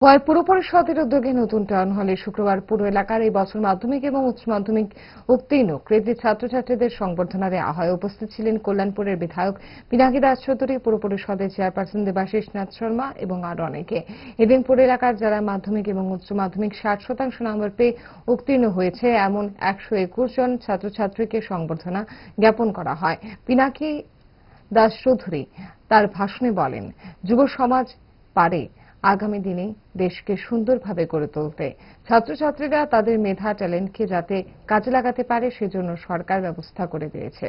Y পুর পরিষদের উদ্যোগে নতুন টাউন হলে শুক্রবার পুর এলাকার এই বছর মাধ্যমিক এবং উচ্চ মাধ্যমিক উত্তীর্ণ কৃতী ছাত্রছাত্রীদের সংবর্ধনা দেওয়া হয়। উপস্থিত ছিলেন কল্যাণপুরের বিধায়ক পিনাকি দাস চৌধুরী, পুর পরিষদের চেয়ারপারসন দেবাশিস নাথ শর্মা এবং আরো অনেকে। এদিন পুর এলাকার যারা মাধ্যমিক এবং উচ্চ মাধ্যমিক 60% নম্বর পেয়ে উত্তীর্ণ হয়েছে এমন 121 জন ছাত্রছাত্রীকে সংবর্ধনা জ্ঞাপন করা হয়। পিনাকি দাস চৌধুরী তার ভাষণে বলেন, যুব সমাজ পারে আগামী দিনে দেশকে সুন্দরভাবে গড়ে তুলতে। ছাত্রছাত্রীরা তাদের মেধা ট্যালেন্টকে যাতে কাজে লাগাতে পারে সেজন্য সরকার ব্যবস্থা করে দিয়েছে।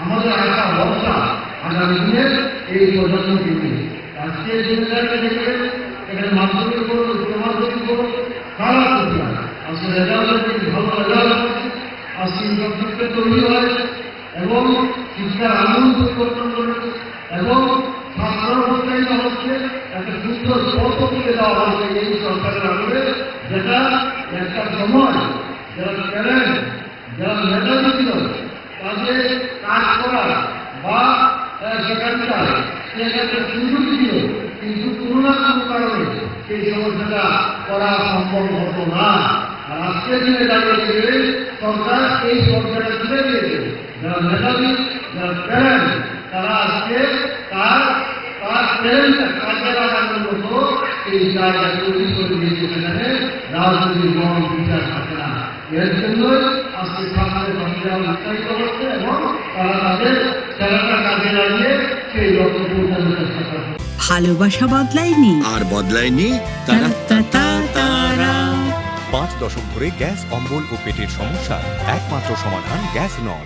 আমাদের আশা ভরসা আগামী দিনের এই প্রজন্মকে নিয়ে আজকে এখানে মাধ্যমিক করো, উচ্চ মাধ্যমিক করো, তারা করতে আজকে রেজাল্ট ভালো রেজাল্ট আজকে ইনফ্রাস্ট্রাকচার তৈরি হয় এবং শিক্ষার আমূল পরিবর্তন করে এবং ছাত্র পর্যায়ে হচ্ছে একটা সুন্দর পথ তুলে দেওয়া হচ্ছে এই সরকারের আমলে, যেটা একটা সময় যারা ট্যালেন্ট যারা মেধাবী ছিল তাদের কাজ করা বা সেখানকার সেখানকার সুযোগ ছিল, কিন্তু কোনো না কোনো কারণে সেই সমস্যাটা করা সম্ভব হতো না। আর আজকের দিনে দাঁড়িয়ে সরকার এই পর্যায়ে তুলে দিয়েছে যারা মেধাবী যারা ট্যালেন্ট তারা আজকে তার ট্যালেন্টটা কাজে লাগানোর মতো এই জায়গা তৈরি করে দিয়েছে, সেখানে রাজনৈতিক মন বিচার থাকে না। এর জন্যই আজকে ছাত্রের ছাত্রীরা উৎসাহিত হচ্ছে এবং তারা তাদের ট্যালেন্টটা কাজে লাগিয়ে সেই লক্ষ্যে পৌঁছানোর চেষ্টা করছে। ভালোবাসা বদলায়নি আর বদলায়নি তারা। 5 দশক ধরে গ্যাস, অম্বল ও পেটের সমস্যার একমাত্র সমাধান গ্যাস নল।